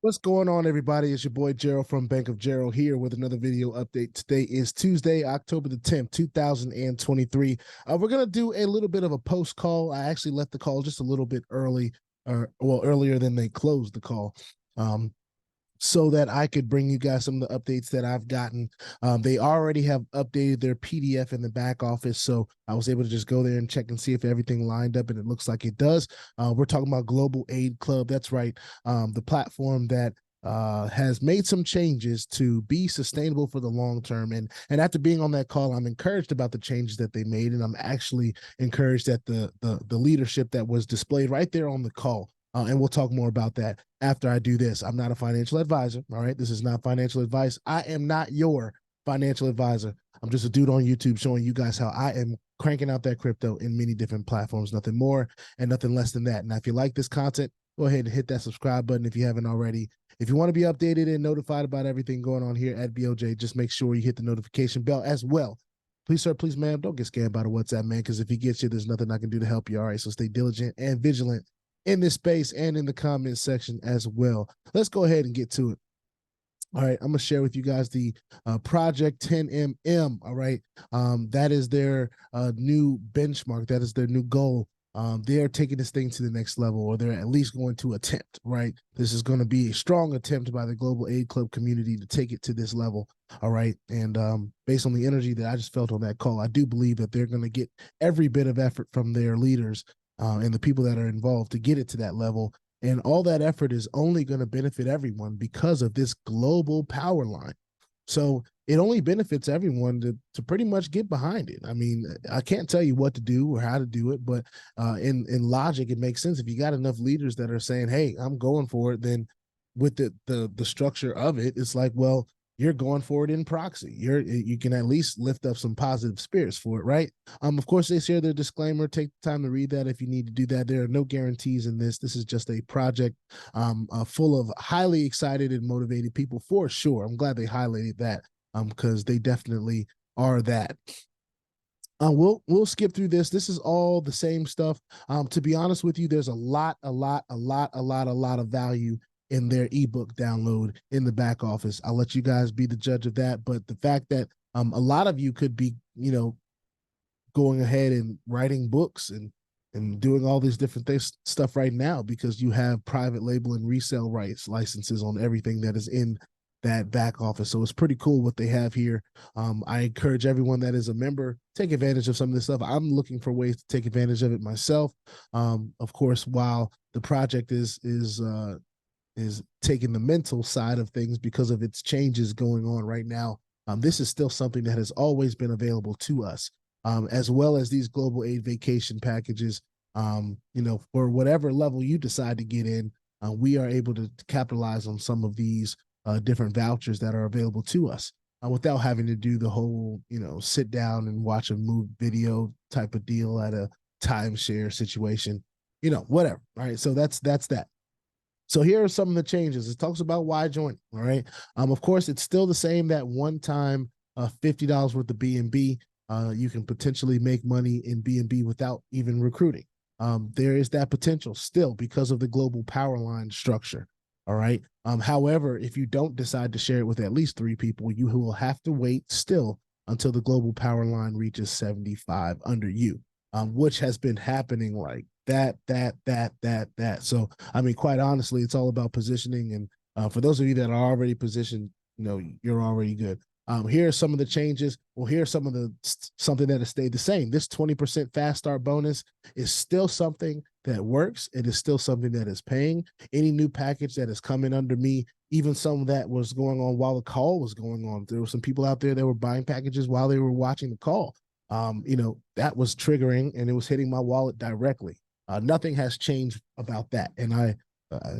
What's going on, everybody? It's your boy Gerald from Bank of Gerald here with another video update. Today is Tuesday, October the 10th, 2023. We're going to do a little bit of a post call. I actually left the call just a little bit early, earlier than they closed the call. So that I could bring you guys some of the updates that I've gotten. They already have updated their PDF in the back office, so I was able to just go there and check and see if everything lined up, and it looks like it does. We're talking about Global Aid Club. That's right, the platform that has made some changes to be sustainable for the long term. And after being on that call, I'm encouraged about the changes that they made, and I'm actually encouraged at the leadership that was displayed right there on the call. And we'll talk more about that after I do this. I'm not a financial advisor, all right? This is not financial advice. I am not your financial advisor. I'm just a dude on YouTube showing you guys how I am cranking out that crypto in many different platforms, nothing more and nothing less than that. Now, if you like this content, go ahead and hit that subscribe button if you haven't already. If you want to be updated and notified about everything going on here at BOJ, just make sure you hit the notification bell as well. Please, sir, please, ma'am, don't get scammed by the WhatsApp, man, because if he gets you, there's nothing I can do to help you, all right? So stay diligent and vigilant in this space and in the comment section as well. Let's go ahead and get to it. All right, I'm gonna share with you guys the Project 10MM. All right, that is their new benchmark. That is their new goal. They are taking this thing to the next level, or they're at least going to attempt, right? This is going to be a strong attempt by the Global Aid Club community to take it to this level, all right? And based on the energy that I just felt on that call, I do believe that they're going to get every bit of effort from their leaders and the people that are involved to get it to that level. And all that effort is only going to benefit everyone because of this global power line. So it only benefits everyone to pretty much get behind it. I mean, I can't tell you what to do or how to do it, but in logic, it makes sense. If you got enough leaders that are saying, hey, I'm going for it, then with the structure of it, it's like, well, you're going for it in proxy. You can at least lift up some positive spirits for it, right? Of course, they share their disclaimer. Take the time to read that if you need to do that. There are no guarantees in this. This is just a project full of highly excited and motivated people for sure. I'm glad they highlighted that because they definitely are that. We'll skip through this. This is all the same stuff. To be honest with you, there's a lot of value in their ebook download in the back office. I'll let you guys be the judge of that. But the fact that a lot of you could be, going ahead and writing books and doing all these different stuff right now because you have private label and resale rights licenses on everything that is in that back office. So it's pretty cool what they have here. I encourage everyone that is a member, take advantage of some of this stuff. I'm looking for ways to take advantage of it myself. Of course, while the project is taking the mental side of things because of its changes going on right now. This is still something that has always been available to us, as well as these global aid vacation packages. For whatever level you decide to get in, we are able to capitalize on some of these different vouchers that are available to us without having to do the whole, sit down and watch a move video type of deal at a timeshare situation, whatever. All right. So that's that. So here are some of the changes. It talks about why join. All right. Of course, it's still the same, that one-time $50 worth of B&B. You can potentially make money in B&B without even recruiting. There is that potential still because of the global power line structure. All right. However, if you don't decide to share it with at least 3 people, you will have to wait still until the global power line reaches 75 under you, which has been happening like that. So, I mean, quite honestly, it's all about positioning. And for those of you that are already positioned, you're already good. Here are some of the changes. Well, here's some of something that has stayed the same. This 20% fast start bonus is still something that works. It is still something that is paying. Any new package that is coming under me, even some that was going on while the call was going on. There were some people out there that were buying packages while they were watching the call. That was triggering and it was hitting my wallet directly. Nothing has changed about that. And I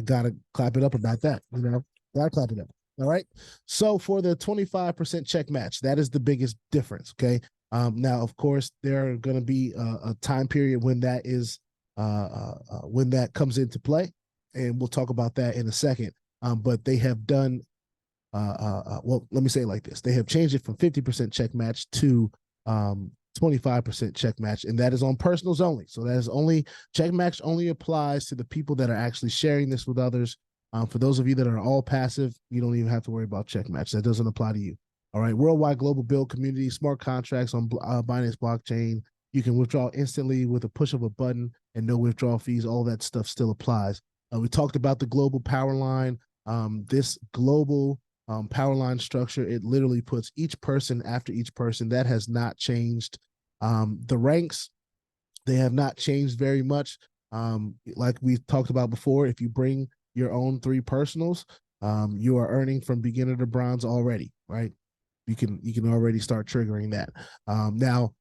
gotta clap it up about that. Gotta clap it up. All right. So for the 25% check match, that is the biggest difference. Okay. Now, of course, there are going to be a time period when that is when that comes into play, and we'll talk about that in a second. But they have done. Well, let me say it like this: they have changed it from 50% check match to 25% check match, and that is on personals only. So that is only check match only applies to the people that are actually sharing this with others. For those of you that are all passive, you don't even have to worry about check match. That doesn't apply to you. All right. Worldwide global build community, smart contracts on Binance blockchain. You can withdraw instantly with a push of a button and no withdrawal fees. All that stuff still applies. We talked about the global power line. This global power line structure, it literally puts each person after each person. That has not changed. The ranks, they have not changed very much. Like we talked about before, if you bring your own 3 personals, you are earning from beginner to bronze already, right? You can already start triggering that. Now,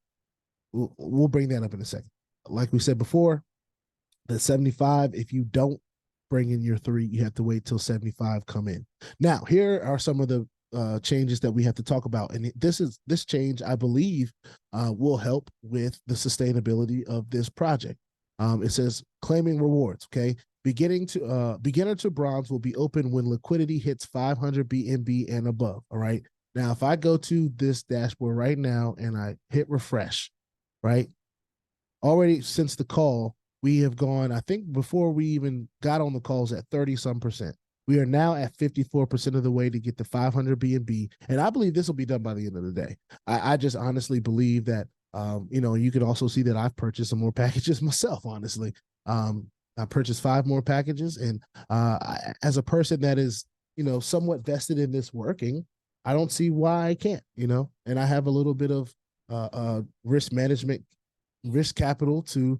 we'll bring that up in a second. Like we said before, the 75, if you don't bring in your 3, you have to wait till 75 come in. Now, here are some of the changes that we have to talk about. And this change, I believe, will help with the sustainability of this project. It says claiming rewards, okay? Beginner to bronze will be open when liquidity hits 500 BNB and above, all right? Now, if I go to this dashboard right now and I hit refresh, right? Already since the call, we have gone, I think before we even got on the calls, at 30-some%. We are now at 54% of the way to get the 500 BNB. And I believe this will be done by the end of the day. I just honestly believe that, you can also see that I've purchased some more packages myself, honestly. I purchased 5 more packages. And as a person that is, somewhat vested in this working, I don't see why I can't, and I have a little bit of risk management, risk capital to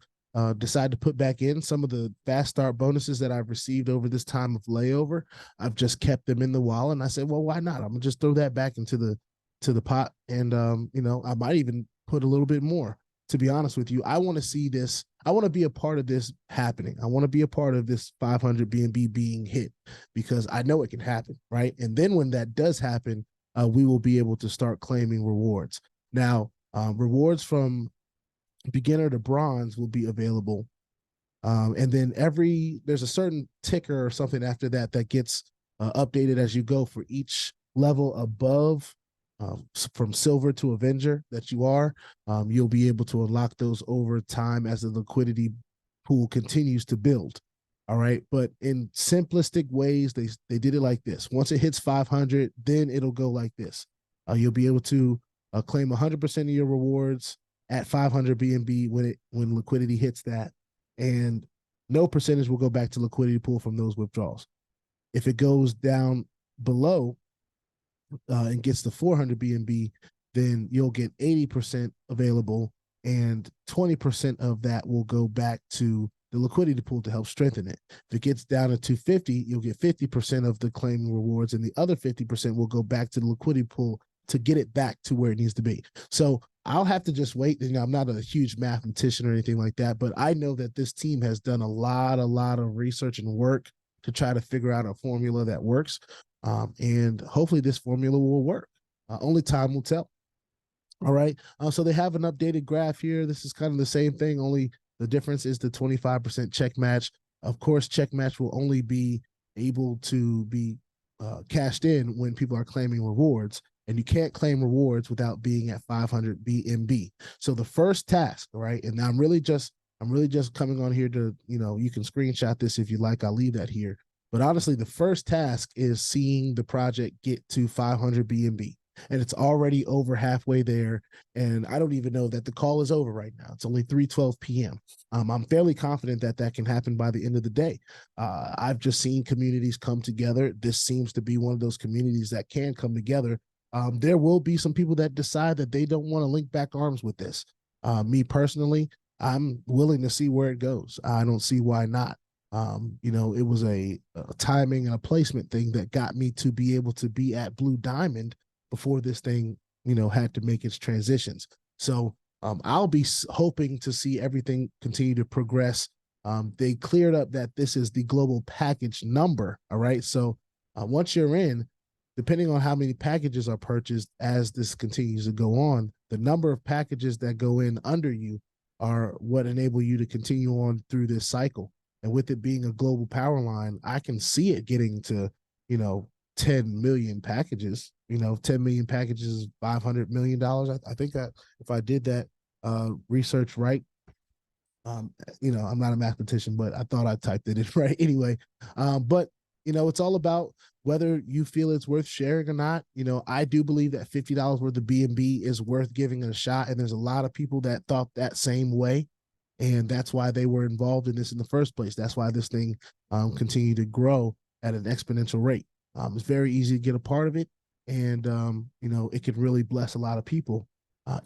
decide to put back in. Some of the fast start bonuses that I've received over this time of layover, I've just kept them in the wallet. And I said, well, why not? I'm gonna just throw that back into the pot. And I might even put a little bit more. To be honest with you, I want to see this. I want to be a part of this happening. I want to be a part of this 500 BNB being hit, because I know it can happen, right? And then when that does happen, we will be able to start claiming rewards. Now, rewards from beginner to bronze will be available. And then there's a certain ticker or something after that gets updated as you go for each level above, from silver to Avenger that you are. You'll be able to unlock those over time as the liquidity pool continues to build. All right. But in simplistic ways, they did it like this. Once it hits 500, then it'll go like this. You'll be able to claim 100% of your rewards at 500 BNB when liquidity hits that, and no percentage will go back to liquidity pool from those withdrawals. If it goes down below and gets to 400 BNB, then you'll get 80% available, and 20% of that will go back to the liquidity pool to help strengthen it. If it gets down to 250, you'll get 50% of the claiming rewards, and the other 50% will go back to the liquidity pool to get it back to where it needs to be. So I'll have to just wait. I'm not a huge mathematician or anything like that, but I know that this team has done a lot of research and work to try to figure out a formula that works. And hopefully this formula will work. Only time will tell. All right. So they have an updated graph here. This is kind of the same thing, only the difference is the 25% check match. Of course, check match will only be able to be cashed in when people are claiming rewards. And you can't claim rewards without being at 500 BNB. So the first task, right? And I'm really just coming on here to, you can screenshot this if you like. I'll leave that here. But honestly, the first task is seeing the project get to 500 BNB. And it's already over halfway there. And I don't even know that the call is over right now. It's only 3:12 p.m. I'm fairly confident that can happen by the end of the day. I've just seen communities come together. This seems to be one of those communities that can come together. There will be some people that decide that they don't want to link back arms with this. Me personally, I'm willing to see where it goes. I don't see why not. It was a timing and a placement thing that got me to be able to be at Blue Diamond before this thing, had to make its transitions. So I'll be hoping to see everything continue to progress. They cleared up that this is the global package number. All right. So once you're in, depending on how many packages are purchased as this continues to go on, the number of packages that go in under you are what enable you to continue on through this cycle. And with it being a global power line, I can see it getting to, 10 million packages. 10 million packages is $500 million. I think that if I did that research right, I'm not a mathematician, but I thought I typed it in right anyway. But it's all about whether you feel it's worth sharing or not. I do believe that $50 worth of BNB is worth giving it a shot. And there's a lot of people that thought that same way. And that's why they were involved in this in the first place. That's why this thing continued to grow at an exponential rate. It's very easy to get a part of it. And, it could really bless a lot of people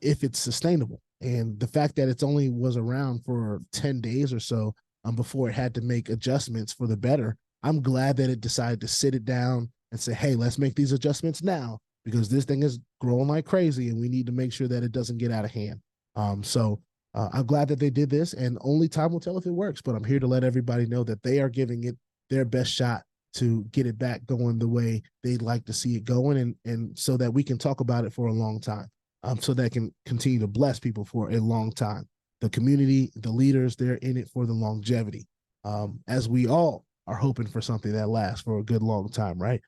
if it's sustainable. And the fact that it's only was around for 10 days or so before it had to make adjustments for the better, I'm glad that it decided to sit it down and say, hey, let's make these adjustments now, because this thing is growing like crazy and we need to make sure that it doesn't get out of hand. So I'm glad that they did this, and only time will tell if it works, but I'm here to let everybody know that they are giving it their best shot to get it back going the way they'd like to see it going, and so that we can talk about it for a long time, so that can continue to bless people for a long time. The community, the leaders, they're in it for the longevity, as we all are hoping for something that lasts for a good long time, right?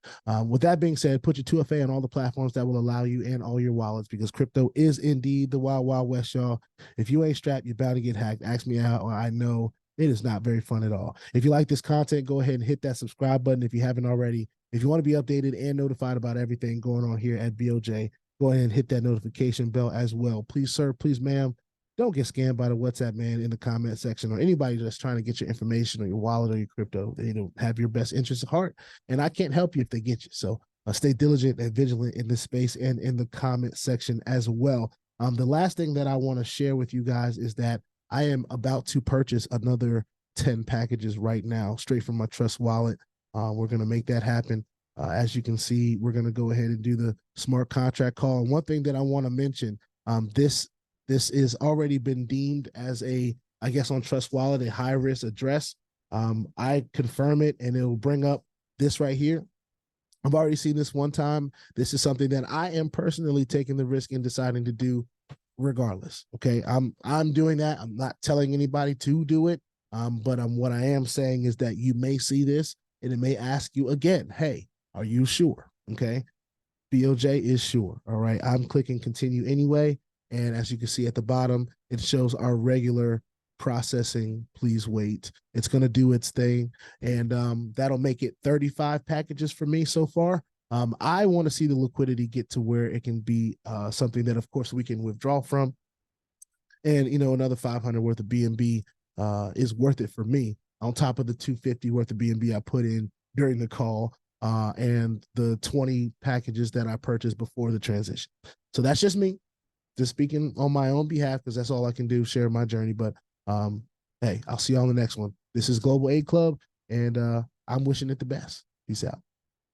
With that being said, put your 2FA on all the platforms that will allow you and all your wallets, because crypto is indeed the wild, wild west, y'all. If you ain't strapped, you're bound to get hacked. Ask me out, or I know it is not very fun at all. If you like this content, go ahead and hit that subscribe button if you haven't already. If you want to be updated and notified about everything going on here at BOJ, go ahead and hit that notification bell as well. Please, sir, please, ma'am, don't get scammed by the WhatsApp man in the comment section, or anybody that's trying to get your information or your wallet or your crypto. They don't have your best interest at heart, and I can't help you if they get you. So stay diligent and vigilant in this space and in the comment section as well. The last thing that I want to share with you guys is that I am about to purchase another 10 packages right now, straight from my Trust wallet. We're going to make that happen. As you can see, we're going to go ahead and do the smart contract call. And one thing that I want to mention, this is already been deemed as I guess on Trust Wallet, a high risk address. I confirm it and it'll bring up this right here. I've already seen this one time. This is something that I am personally taking the risk in deciding to do regardless. Okay. I'm doing that. I'm not telling anybody to do it. But what I am saying is that you may see this and it may ask you again, hey, are you sure? Okay. BOJ is sure. All right. I'm clicking continue anyway. And as you can see at the bottom, it shows our regular processing. Please wait. It's going to do its thing. And that'll make it 35 packages for me so far. I want to see the liquidity get to where it can be something that, of course, we can withdraw from. And, another 500 worth of BNB is worth it for me, on top of the 250 worth of BNB I put in during the call and the 20 packages that I purchased before the transition. So that's just me. Just speaking on my own behalf, because that's all I can do, share my journey. But hey, I'll see you on the next one. This is Global Aid Club, and I'm wishing it the best. Peace out.